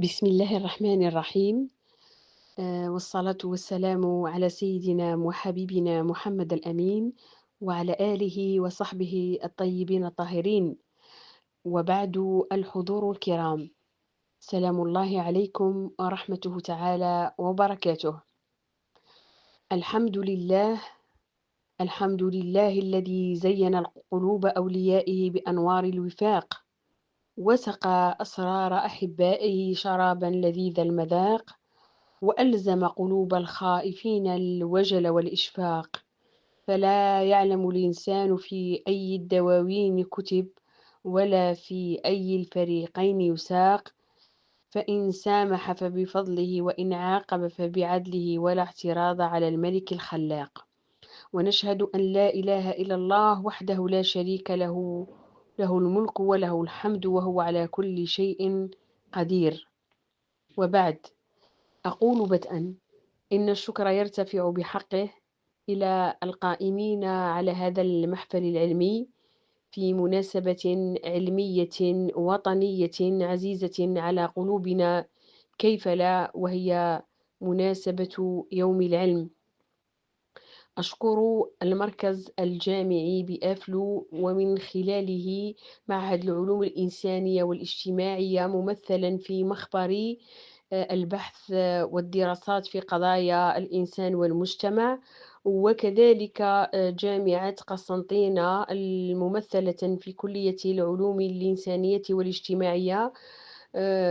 بسم الله الرحمن الرحيم. والصلاة والسلام على سيدنا وحبيبنا محمد الأمين وعلى آله وصحبه الطيبين الطاهرين، وبعد. الحضور الكرام، سلام الله عليكم ورحمته تعالى وبركاته. الحمد لله، الحمد لله الذي زين قلوب أوليائه بأنوار الوفاق، وسقى أسرار أحبائه شرابا لذيذ المذاق، وألزم قلوب الخائفين الوجل والإشفاق. فلا يعلم الإنسان في أي الدواوين كتب، ولا في أي الفريقين يساق. فإن سامح فبفضله، وإن عاقب فبعدله، ولا اعتراض على الملك الخلاق. ونشهد أن لا إله إلا الله وحده لا شريك له، له الملك وله الحمد وهو على كل شيء قدير. وبعد، أقول بدءا: إن الشكر يرتفع بحقه إلى القائمين على هذا المحفل العلمي في مناسبة علمية وطنية عزيزة على قلوبنا، كيف لا، وهي مناسبة يوم العلم. أشكر المركز الجامعي بآفلو، ومن خلاله معهد العلوم الإنسانية والاجتماعية، ممثلا في مخبر البحث والدراسات في قضايا الإنسان والمجتمع، وكذلك جامعة قسنطينة الممثلة في كلية العلوم الإنسانية والاجتماعية،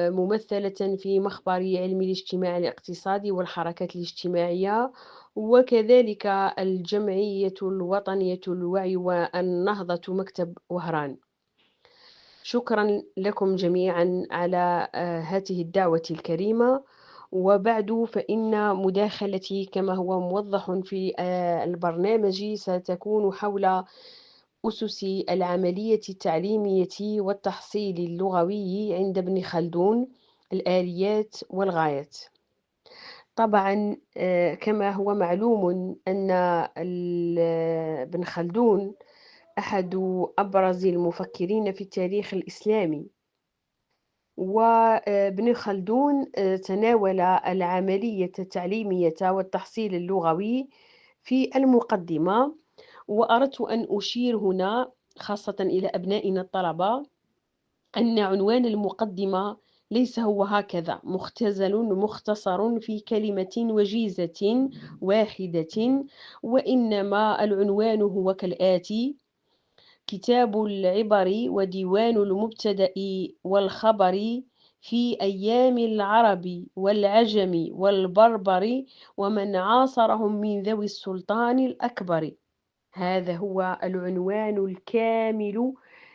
ممثلة في مخبر علم الاجتماع الاقتصادي والحركات الاجتماعية، وكذلك الجمعية الوطنية للوعي والنهضة مكتب وهران. شكرا لكم جميعا على هذه الدعوة الكريمة. وبعد، فإن مداخلتي كما هو موضح في البرنامج ستكون حول أسس العملية التعليمية والتحصيل اللغوي عند ابن خلدون، الآليات والغايات. طبعا، كما هو معلوم أن ابن خلدون أحد أبرز المفكرين في التاريخ الإسلامي. وابن خلدون تناول العملية التعليمية والتحصيل اللغوي في المقدمة. وأردت أن أشير هنا خاصة إلى أبنائنا الطلبة أن عنوان المقدمة ليس هو هكذا مختزل مختصر في كلمة وجيزة واحدة، وإنما العنوان هو كالآتي: كتاب العبر وديوان المبتدأ والخبر في أيام العرب والعجم والبربر، ومن عاصرهم من ذوي السلطان الأكبر. هذا هو العنوان الكامل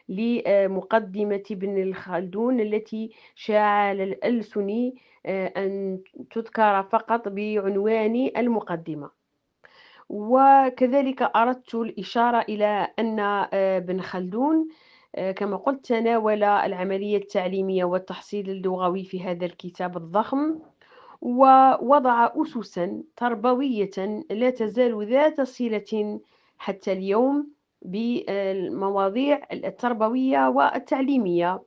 لمقدمة ابن خلدون، التي شاع على الألسن أن تذكر فقط بعنوان المقدمة. وكذلك أردت الإشارة إلى أن ابن خلدون كما قلت تناول العملية التعليمية والتحصيل اللغوي في هذا الكتاب الضخم، ووضع أسسا تربوية لا تزال ذات صلة حتى اليوم بالمواضيع التربوية والتعليمية.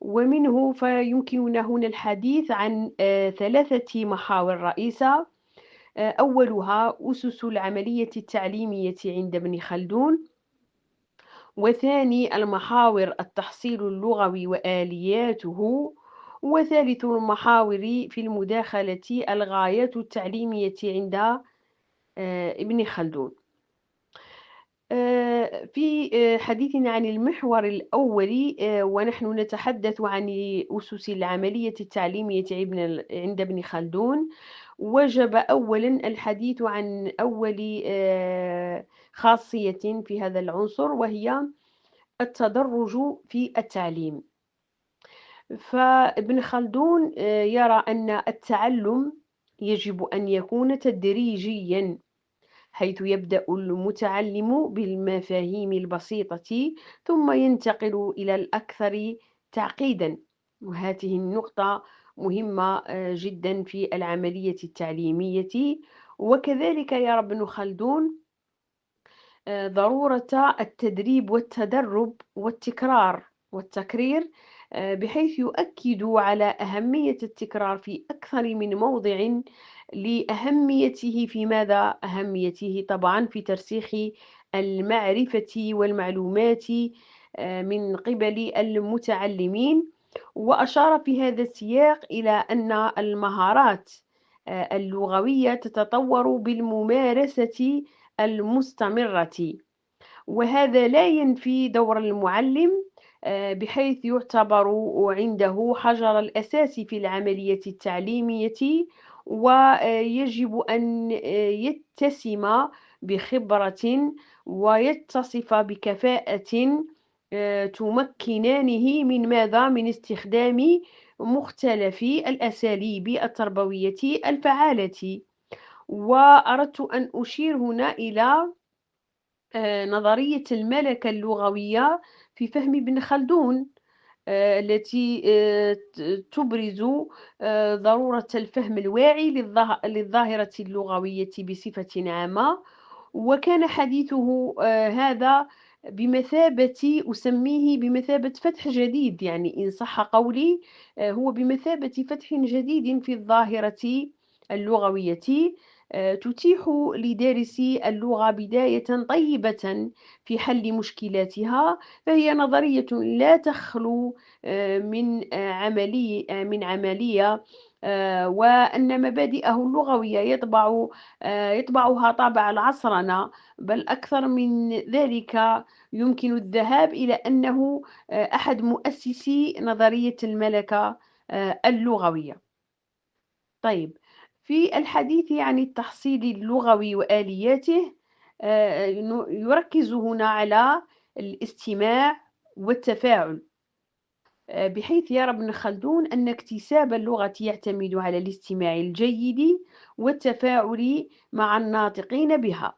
ومنه فيمكننا هنا الحديث عن ثلاثة محاور رئيسة. أولها أسس العملية التعليمية عند ابن خلدون، وثاني المحاور التحصيل اللغوي وآلياته، وثالث المحاور في المداخلة الغايات التعليمية عند ابن خلدون. في حديثنا عن المحور الأول، ونحن نتحدث عن أسس العملية التعليمية عند ابن خلدون، وجب أولا الحديث عن أول خاصية في هذا العنصر، وهي التدرج في التعليم. فابن خلدون يرى أن التعلم يجب أن يكون تدريجيا، حيث يبدأ المتعلم بالمفاهيم البسيطة ثم ينتقل إلى الأكثر تعقيدا. وهذه النقطة مهمة جدا في العملية التعليمية. وكذلك يرى ابن خلدون ضرورة التدريب والتدرب والتكرار والتكرير بحيث يؤكد على أهمية التكرار في أكثر من موضع لأهميته في ماذا؟ أهميته طبعا في ترسيخ المعرفة والمعلومات من قبل المتعلمين. وأشار في هذا السياق إلى أن المهارات اللغوية تتطور بالممارسة المستمرة، وهذا لا ينفي دور المعلم، بحيث يعتبر عنده حجر الأساس في العملية التعليمية، ويجب أن يتسم بخبرة ويتصف بكفاءة تمكنانه من ماذا؟ من استخدام مختلف الأساليب التربوية الفعالة. وأردت أن أشير هنا إلى نظرية الملكة اللغوية في فهم ابن خلدون، التي تبرز ضرورة الفهم الواعي للظاهرة اللغوية بصفة عامة. وكان حديثه هذا بمثابة، أسميه بمثابة فتح جديد، يعني إن صح قولي هو بمثابة فتح جديد في الظاهرة اللغوية، تتيح لدارسي اللغة بداية طيبة في حل مشكلاتها. فهي نظرية لا تخلو من عملية، وأن مبادئه اللغوية يطبعها طابع العصرنة، بل أكثر من ذلك يمكن الذهاب إلى أنه أحد مؤسسي نظرية الملكة اللغوية. طيب، في الحديث عن التحصيل اللغوي وآلياته، يركز هنا على الاستماع والتفاعل، بحيث يرى ابن خلدون أن اكتساب اللغة يعتمد على الاستماع الجيد والتفاعل مع الناطقين بها.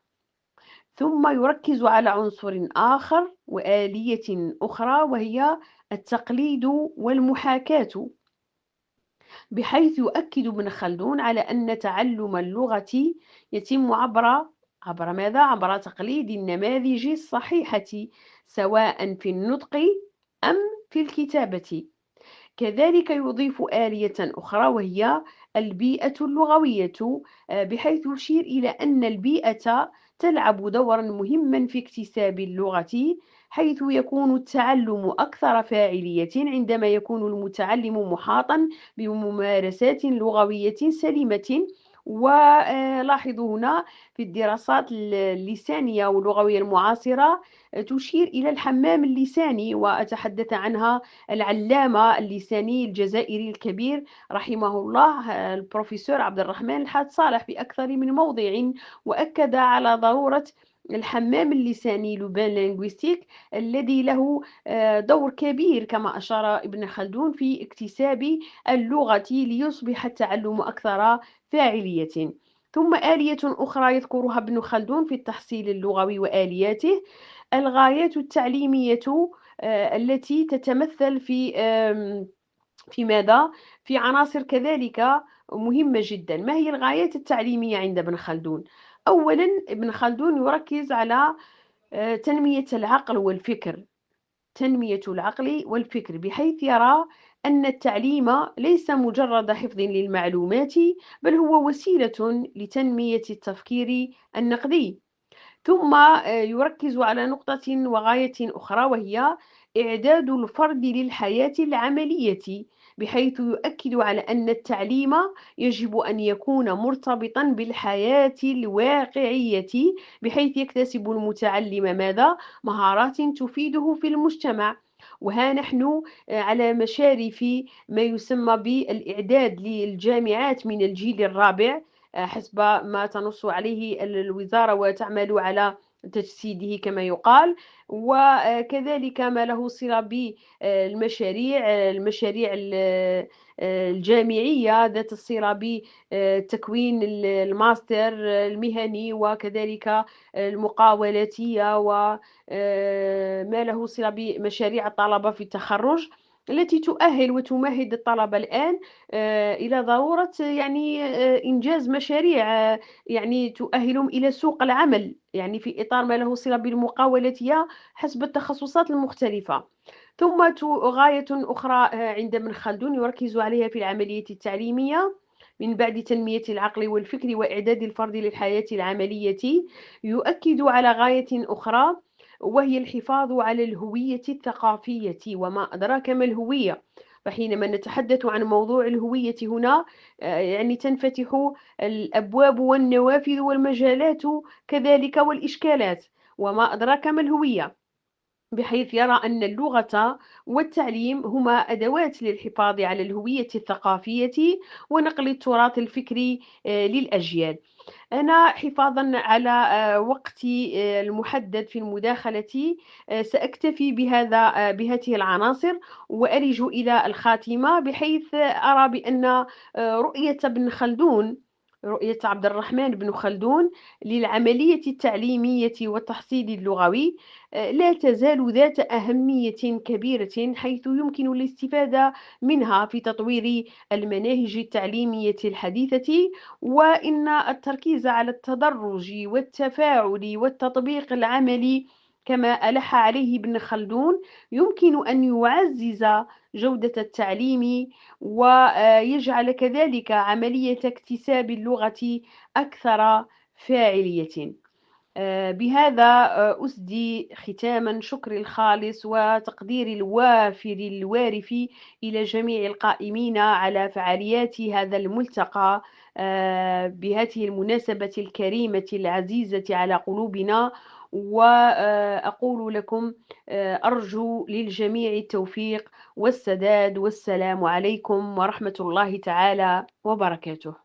ثم يركز على عنصر آخر وآلية أخرى، وهي التقليد والمحاكاة، بحيث يؤكد ابن خلدون على أن تعلم اللغة يتم عبر ماذا؟ عبر تقليد النماذج الصحيحة، سواء في النطق أم في الكتابة. كذلك يضيف آلية أخرى وهي البيئة اللغوية، بحيث يشير إلى أن البيئة تلعب دورا مهما في اكتساب اللغة، حيث يكون التعلم أكثر فاعلية عندما يكون المتعلم محاطا بممارسات لغوية سليمة. ولاحظوا هنا في الدراسات اللسانية واللغوية المعاصرة تشير إلى الحمام اللساني، وأتحدث عنها العلامة اللساني الجزائري الكبير رحمه الله البروفيسور عبد الرحمن الحاد صالح في أكثر من موضع، وأكد على ضرورة الحمام اللساني لوبان لينغويستيك الذي له دور كبير كما أشار ابن خلدون في اكتساب اللغة ليصبح التعلم أكثر فاعلية. ثم آلية أخرى يذكرها ابن خلدون في التحصيل اللغوي وآلياته، الغايات التعليمية التي تتمثل في ماذا؟ في عناصر كذلك مهمة جدا. ما هي الغايات التعليمية عند ابن خلدون؟ أولا ابن خلدون يركز على تنمية العقل والفكر، تنمية العقل والفكر، بحيث يرى أن التعليم ليس مجرد حفظ للمعلومات، بل هو وسيلة لتنمية التفكير النقدي. ثم يركز على نقطة وغاية أخرى، وهي إعداد الفرد للحياة العملية، بحيث يؤكد على أن التعليم يجب أن يكون مرتبطا بالحياة الواقعية، بحيث يكتسب المتعلم ماذا؟ مهارات تفيده في المجتمع. وها نحن على مشارف ما يسمى بالإعداد للجامعات من الجيل الرابع، حسب ما تنص عليه الوزارة وتعمل على تجسيده كما يقال. وكذلك ما له صلة المشاريع الجامعية ذات الصلة بتكوين الماستر المهني، وكذلك المقاولاتية، وما له صلة بمشاريع الطلبة في التخرج، التي تؤهل وتمهد الطلبة الآن إلى ضرورة يعني إنجاز مشاريع يعني تؤهلهم إلى سوق العمل، يعني في إطار ما له صلة بالمقاولاتية حسب التخصصات المختلفة. ثم غاية أخرى عند ابن خلدون يركز عليها في العملية التعليمية من بعد تنمية العقل والفكر وإعداد الفرد للحياة العملية، يؤكد على غاية أخرى وهي الحفاظ على الهوية الثقافية. وما أدراك ما الهوية؟ فحينما نتحدث عن موضوع الهوية هنا يعني تنفتح الأبواب والنوافذ والمجالات كذلك والإشكالات. وما أدراك ما الهوية؟ بحيث يرى أن اللغة والتعليم هما أدوات للحفاظ على الهوية الثقافية ونقل التراث الفكري للأجيال. أنا حفاظًا على وقتي المحدد في المداخلة سأكتفي بهذه العناصر وألج إلى الخاتمة، بحيث أرى بأن رؤية ابن خلدون، رؤية عبد الرحمن بن خلدون للعملية التعليمية والتحصيل اللغوي لا تزال ذات أهمية كبيرة، حيث يمكن الاستفادة منها في تطوير المناهج التعليمية الحديثة. وإن التركيز على التدرج والتفاعل والتطبيق العملي كما ألح عليه ابن خلدون يمكن أن يعزز جودة التعليم ويجعل كذلك عملية اكتساب اللغة أكثر فاعلية. بهذا أسدي ختاما شكري الخالص وتقديري الوافر الوارف إلى جميع القائمين على فعاليات هذا الملتقى بهذه المناسبة الكريمة العزيزة على قلوبنا. وأقول لكم أرجو للجميع التوفيق والسداد، والسلام عليكم ورحمة الله تعالى وبركاته.